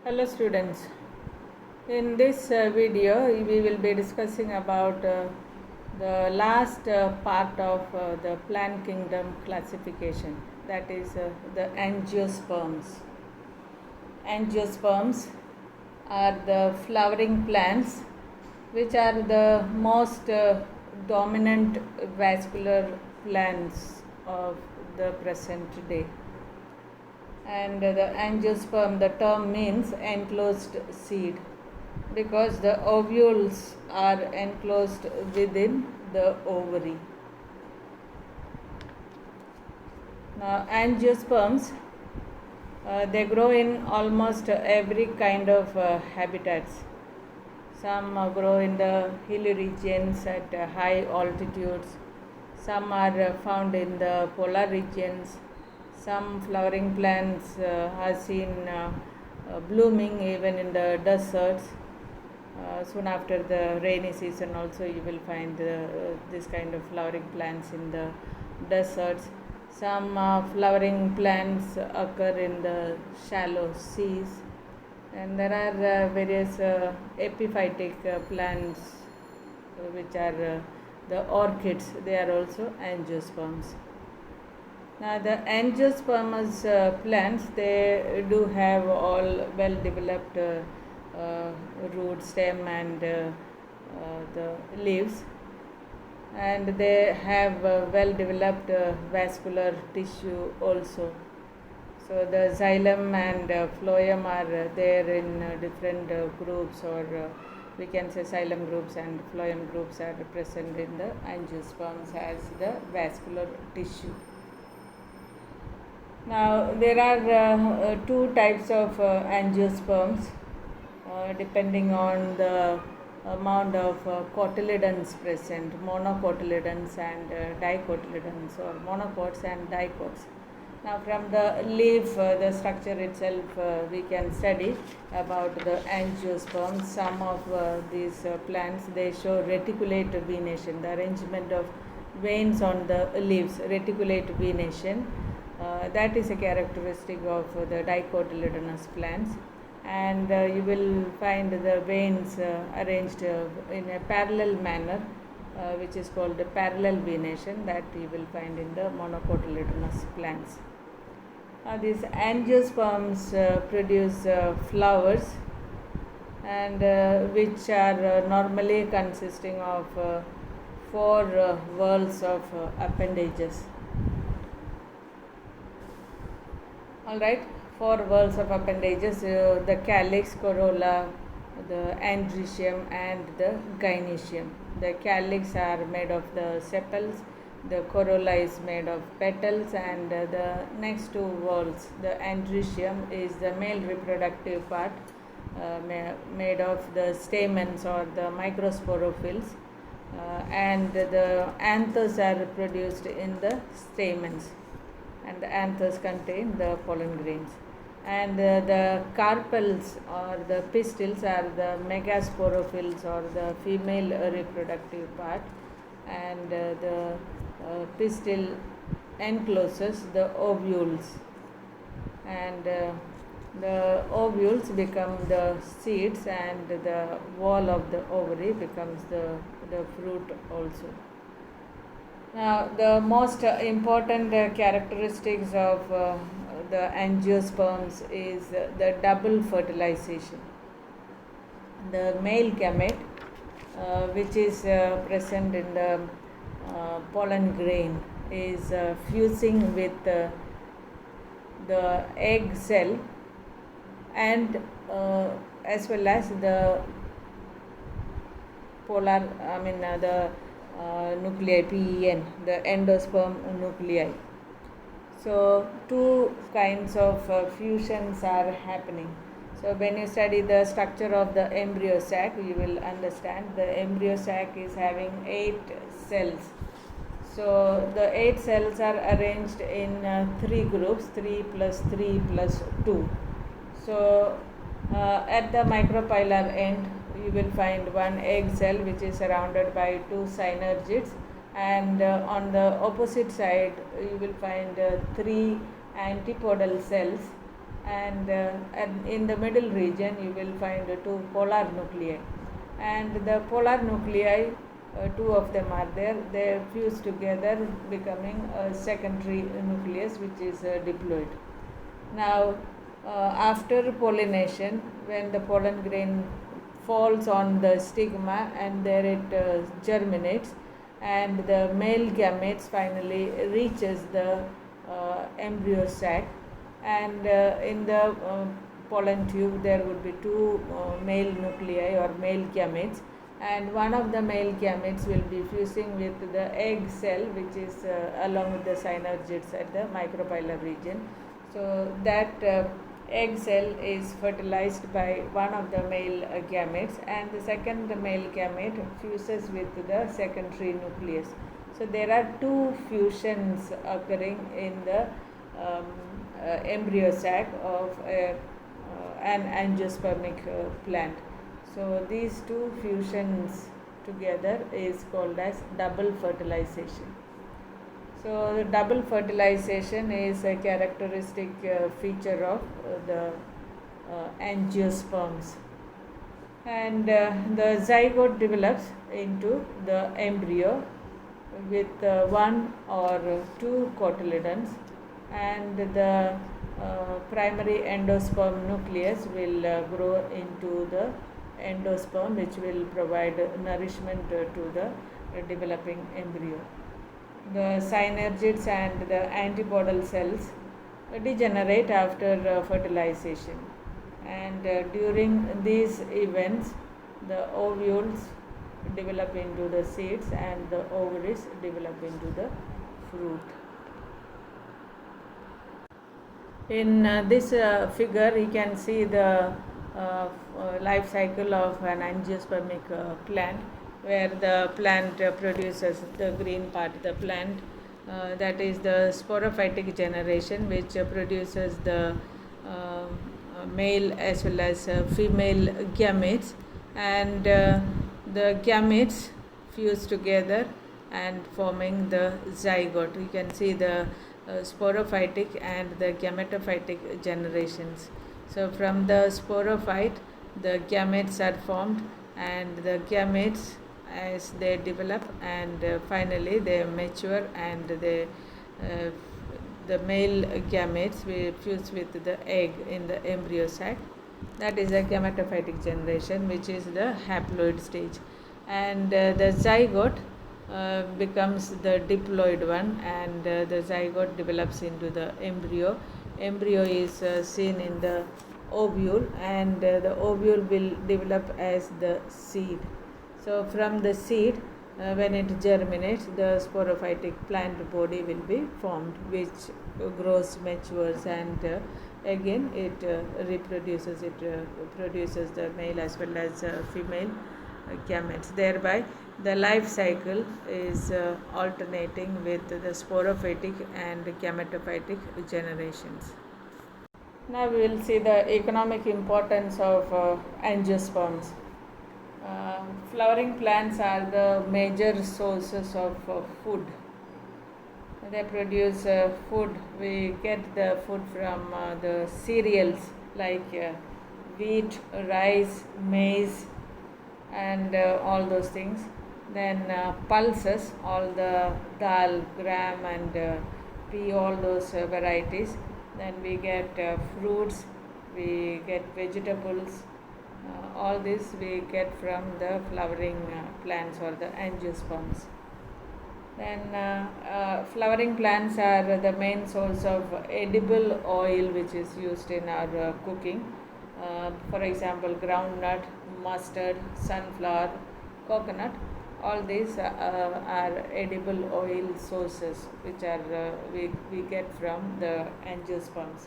Hello students, in this video we will be discussing about the last part of the plant kingdom classification, that is the angiosperms. Angiosperms are the flowering plants which are the most dominant vascular plants of the present day. And the angiosperm, the term means enclosed seed, because the ovules are enclosed within the ovary. Now, angiosperms they grow in almost every kind of habitats. Some grow in the hilly regions at high altitudes. Some are found in the polar regions. Some flowering plants are seen blooming even in the deserts. Soon after the rainy season also you will find this kind of flowering plants in the deserts. Some flowering plants occur in the shallow seas, and there are various epiphytic plants which are the orchids. They are also angiosperms. Now the angiospermous plants, they do have all well developed root, stem and the leaves, and they have well developed vascular tissue also. So the xylem and phloem are there in different groups, or we can say xylem groups and phloem groups are present in the angiosperms as the vascular tissue. Now there are two types of angiosperms depending on the amount of cotyledons present, monocotyledons and dicotyledons, or monocots and dicots. Now from the leaf, the structure itself, we can study about the angiosperms. Some of these plants, they show reticulate venation, the arrangement of veins on the leaves, reticulate venation. That is a characteristic of the dicotyledonous plants, and you will find the veins arranged in a parallel manner, which is called parallel venation, that you will find in the monocotyledonous plants. These angiosperms produce flowers, and which are normally consisting of four whorls of appendages. Alright, four whorls of appendages: the calyx, corolla, the androecium and the gynoecium. The calyx are made of the sepals, the corolla is made of petals, and the next two whorls, the androecium, is the male reproductive part made of the stamens or the microsporophylls, and the anthers are produced in the stamens, and the anthers contain the pollen grains, and the carpels or the pistils are the megasporophylls or the female reproductive part, and the pistil encloses the ovules, and the ovules become the seeds, and the wall of the ovary becomes the fruit also. Now, the most important characteristics of the angiosperms is the double fertilization. The male gamete, which is present in the pollen grain, is fusing with the egg cell, and as well as the nuclei, PEN, the endosperm nuclei. So two kinds of fusions are happening. So when you study the structure of the embryo sac, you will understand the embryo sac is having 8 cells. So the 8 cells are arranged in 3 groups, 3 plus 3 plus 2. So at the micropylar end, you will find one egg cell which is surrounded by 2 synergids, and on the opposite side you will find 3 antipodal cells, and in the middle region you will find two polar nuclei, and the polar nuclei, two of them are there, they fuse together becoming a secondary nucleus which is diploid. Now, after pollination, when the pollen grain falls on the stigma and there it germinates, and the male gametes finally reaches the embryo sac, and in the pollen tube there would be two male nuclei or male gametes, and one of the male gametes will be fusing with the egg cell which is along with the synergids at the micropylar region. So that egg cell is fertilized by one of the male gametes, and the second male gamete fuses with the secondary nucleus. So there are two fusions occurring in the embryo sac of an angiospermic plant. So these two fusions together is called as double fertilization. So double fertilization is a characteristic feature of the angiosperms, and the zygote develops into the embryo with one or two cotyledons, and the primary endosperm nucleus will grow into the endosperm which will provide nourishment to the developing embryo. The synergids and the antipodal cells degenerate after fertilization, and during these events the ovules develop into the seeds and the ovaries develop into the fruit. In this figure you can see the life cycle of an angiospermic plant, where the plant produces the green part, the plant that is the sporophytic generation, which produces the male as well as female gametes, and the gametes fuse together and forming the zygote. You can see the sporophytic and the gametophytic generations. So from the sporophyte the gametes are formed, and the gametes as they develop and finally they mature, and they the male gametes will fuse with the egg in the embryo sac. That is a gametophytic generation, which is the haploid stage, and the zygote becomes the diploid one, and the zygote develops into the embryo. Embryo is seen in the ovule, and the ovule will develop as the seed. So from the seed, when it germinates, the sporophytic plant body will be formed, which grows, matures, and again it reproduces. It produces the male as well as female gametes. Thereby the life cycle is alternating with the sporophytic and gametophytic generations. Now we will see the economic importance of angiosperms. Flowering plants are the major sources of food. They produce food. We get the food from the cereals like wheat, rice, maize, and all those things. Then pulses, all the dal, gram, and pea, all those varieties. Then we get fruits, we get vegetables. All this we get from the flowering plants or the angiosperms. Then flowering plants are the main source of edible oil which is used in our cooking. For example, groundnut, mustard, sunflower, coconut. All these are edible oil sources which are we get from the angiosperms.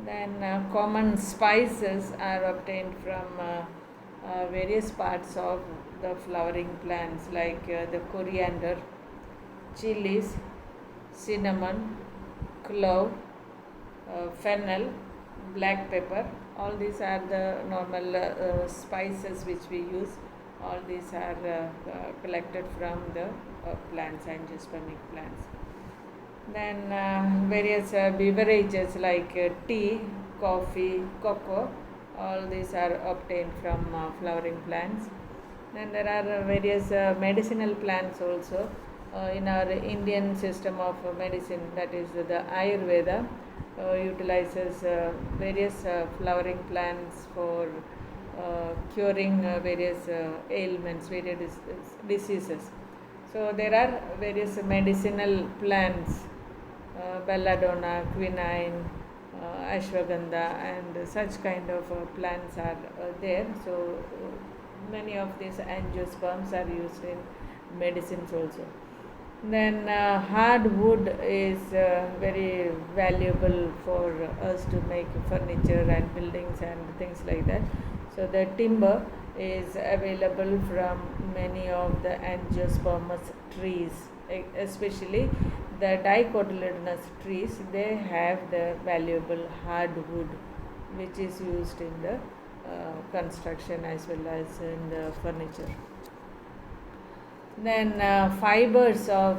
Then common spices are obtained from various parts of the flowering plants like the coriander, chilies, cinnamon, clove, fennel, black pepper. All these are the normal spices which we use. All these are collected from the plants, angiospermic plants. Then various beverages like tea, coffee, cocoa, all these are obtained from flowering plants. Then there are various medicinal plants also in our Indian system of medicine, that is the Ayurveda utilizes various flowering plants for curing various ailments, various diseases. So there are various medicinal plants, belladonna, quinine, ashwagandha, and such kind of plants are there. So many of these angiosperms are used in medicines also. Then hardwood is very valuable for us to make furniture and buildings and things like that. So the timber is available from many of the angiospermous trees, especially the dicotyledonous trees. They have the valuable hardwood, which is used in the construction as well as in the furniture. Then fibers of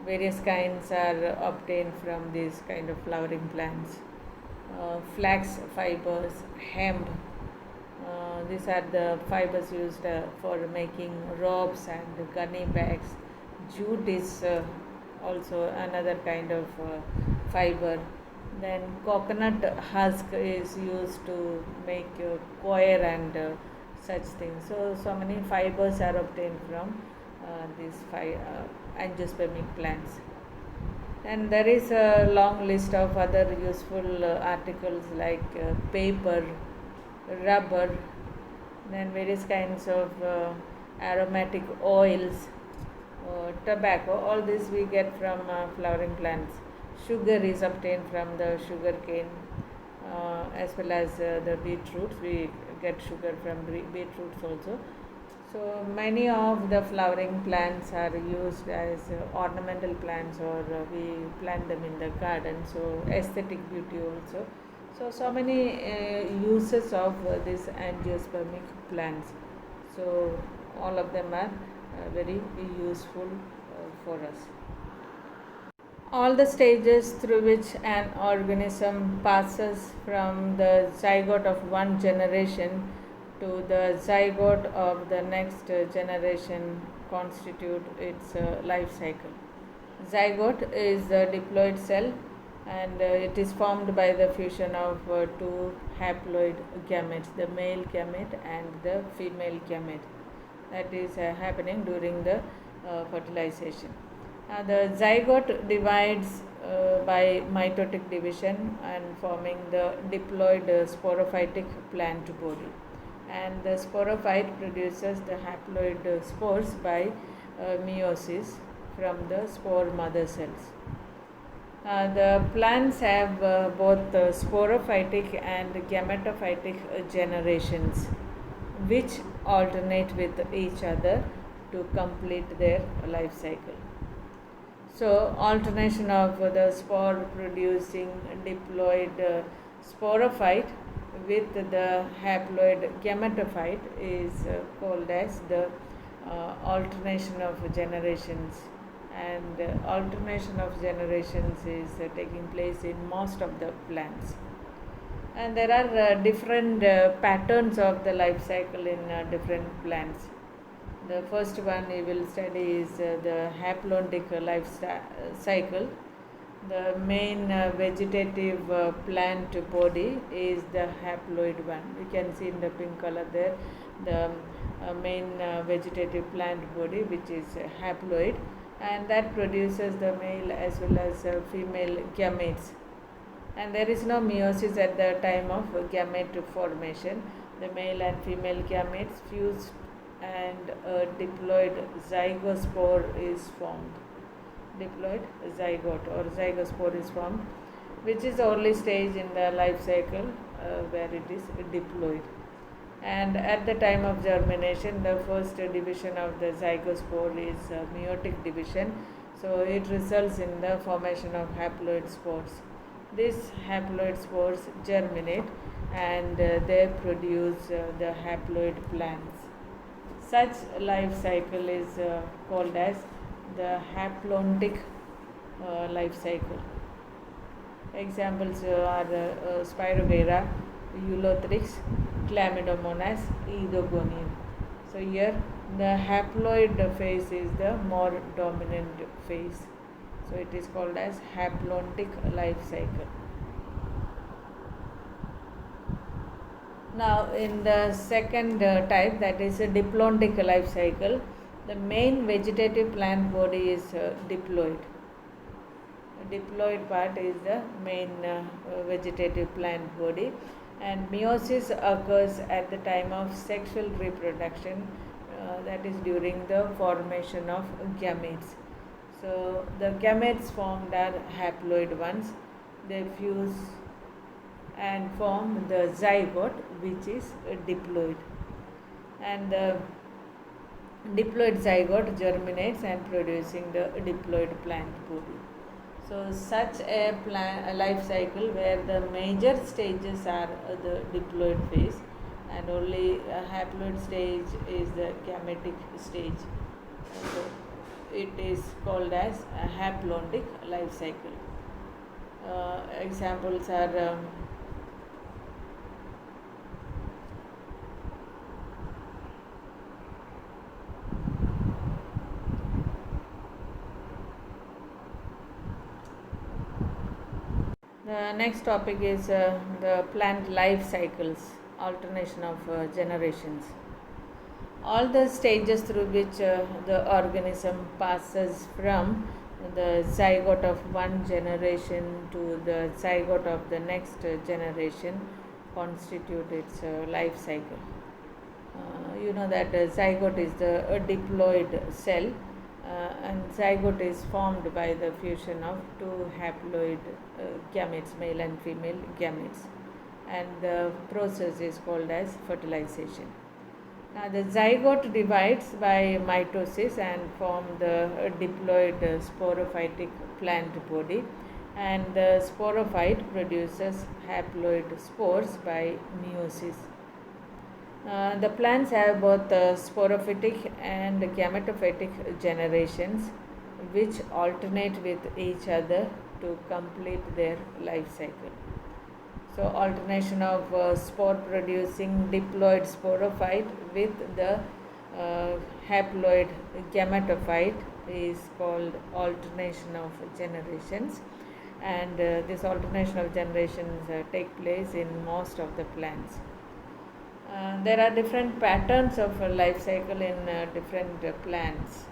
various kinds are obtained from these kind of flowering plants. Flax fibers, hemp. These are the fibers used for making ropes and gunny bags. Jute is also another kind of fiber. Then coconut husk is used to make coir and such things. So many fibers are obtained from these angiospermic plants. And there is a long list of other useful articles like paper, rubber, then various kinds of aromatic oils, tobacco. All this we get from flowering plants. Sugar is obtained from the sugar cane, as well as the beetroots. We get sugar from beetroots also. So many of the flowering plants are used as ornamental plants, or we plant them in the garden. So aesthetic beauty also. So many uses of these angiospermic plants. So all of them are very useful for us. All the stages through which an organism passes from the zygote of one generation to the zygote of the next generation constitute its life cycle. Zygote is the diploid cell, and it is formed by the fusion of two haploid gametes, the male gamete and the female gamete. That is happening during the fertilization. The zygote divides by mitotic division and forming the diploid sporophytic plant body. And the sporophyte produces the haploid spores by meiosis from the spore mother cells. The plants have both sporophytic and gametophytic generations, which alternate with each other to complete their life cycle. So, alternation of the spore producing diploid sporophyte with the haploid gametophyte is called as the alternation of generations. And alternation of generations is taking place in most of the plants. And there are different patterns of the life cycle in different plants. The first one we will study is the haplontic life cycle. The main vegetative plant body is the haploid one. You can see in the pink color there the main vegetative plant body, which is haploid, and that produces the male as well as female gametes. And there is no meiosis at the time of gamete formation. The male and female gametes fuse and a diploid zygospore is formed. Diploid zygote or zygospore is formed, which is the early stage in the life cycle where it is diploid. And at the time of germination, the first division of the zygospore is meiotic division. So it results in the formation of haploid spores. These haploid spores germinate and they produce the haploid plants. Such life cycle is called as the haplontic life cycle. Examples are Spirogyra, Eulothrix, Chlamydomonas, Edogonium. So here the haploid phase is the more dominant phase. So it is called as haplontic life cycle. Now in the second type, that is a diplontic life cycle, the main vegetative plant body is diploid. The diploid part is the main vegetative plant body, and meiosis occurs at the time of sexual reproduction, that is during the formation of gametes. So the gametes formed are haploid ones. They fuse and form the zygote, which is diploid, and the diploid zygote germinates and producing the diploid plant body. So such a life cycle where the major stages are the diploid phase, and only a haploid stage is the gametic stage. So it is called as a haplontic life cycle. Examples are the next topic is the plant life cycles, alternation of generations. All the stages through which the organism passes from the zygote of one generation to the zygote of the next generation constitute its life cycle. You know that zygote is the diploid cell, and zygote is formed by the fusion of two haploid gametes, male and female gametes, and the process is called as fertilization. Now the zygote divides by mitosis and form the diploid sporophytic plant body, and the sporophyte produces haploid spores by meiosis. The plants have both sporophytic and gametophytic generations, which alternate with each other to complete their life cycle. So alternation of spore producing diploid sporophyte with the haploid gametophyte is called alternation of generations, and this alternation of generations take place in most of the plants. There are different patterns of life cycle in different plants.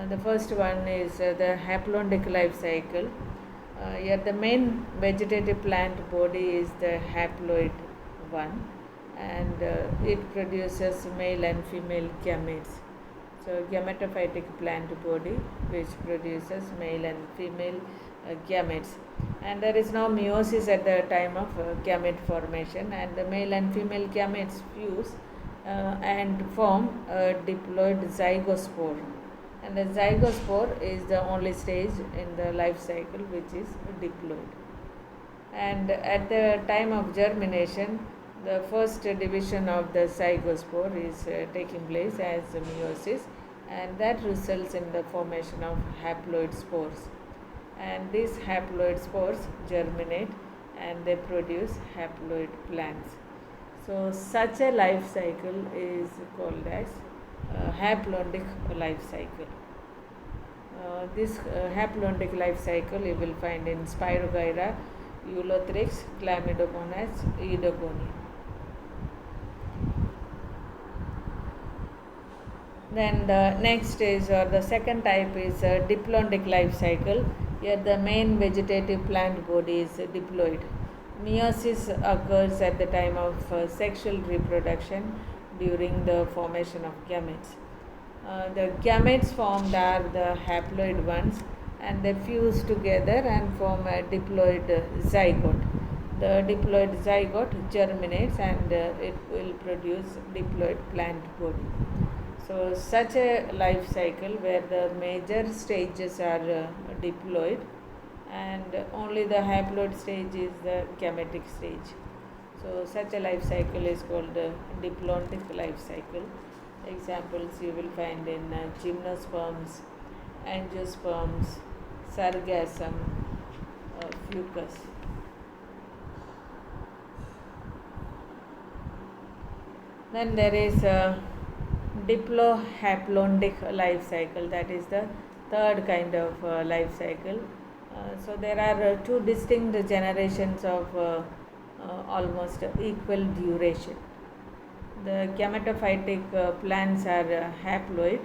The first one is the haplontic life cycle. Here the main vegetative plant body is the haploid one, and it produces male and female gametes. So gametophytic plant body which produces male and female gametes, and there is no meiosis at the time of gamete formation, and the male and female gametes fuse and form a diploid zygospore, and the zygospore is the only stage in the life cycle which is diploid. And at the time of germination, the first division of the zygospore is taking place as meiosis, and that results in the formation of haploid spores, and these haploid spores germinate and they produce haploid plants. So such a life cycle is called as haplontic life cycle. This haplontic life cycle you will find in Spirogyra, Eulothrix, Chlamydomonas, Edogonium. Then the next is, or the second type is diplontic life cycle. Here the main vegetative plant body is diploid. Meiosis occurs at the time of sexual reproduction during the formation of gametes. The gametes formed are the haploid ones, and they fuse together and form a diploid zygote. The diploid zygote germinates and it will produce diploid plant body. So such a life cycle where the major stages are diploid, and only the haploid stage is the gametic stage. So such a life cycle is called diplontic life cycle. Examples you will find in gymnosperms, angiosperms, sargassum, fucus. Then there is a diplohaplondic life cycle, that is the third kind of life cycle. So there are two distinct generations of almost equal duration. The gametophytic plants are haploid,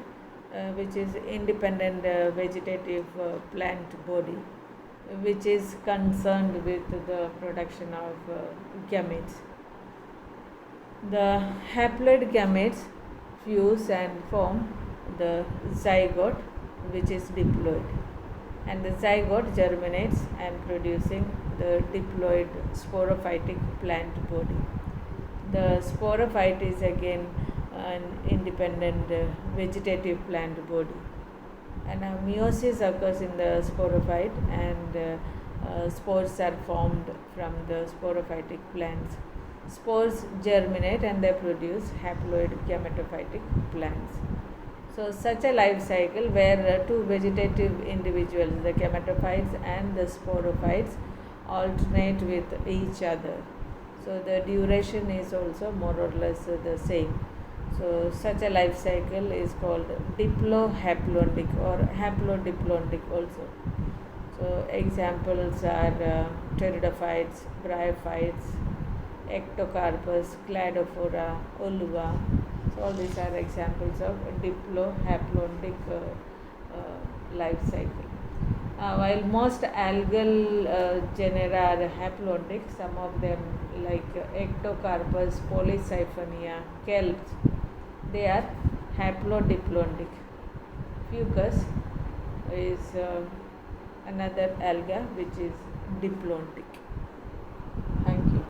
which is independent vegetative plant body, which is concerned with the production of gametes. The haploid gametes fuse and form the zygote, which is diploid, and the zygote germinates and producing the diploid sporophytic plant body. The sporophyte is again an independent vegetative plant body. And meiosis occurs in the sporophyte, and spores are formed from the sporophytic plants. Spores germinate and they produce haploid gametophytic plants. So, such a life cycle where two vegetative individuals, the gametophytes and the sporophytes, alternate with each other. So, the duration is also more or less the same. So, such a life cycle is called diplohaplondic or haplodiplondic also. So, examples are pteridophytes, bryophytes, ectocarpus, cladophora, ulva. So, all these are examples of diplohaplondic life cycle. While most algal genera are haplondic, some of them like ectocarpus, polysiphonia, kelps, they are haplodiplondic. Fucus is another alga which is diplondic.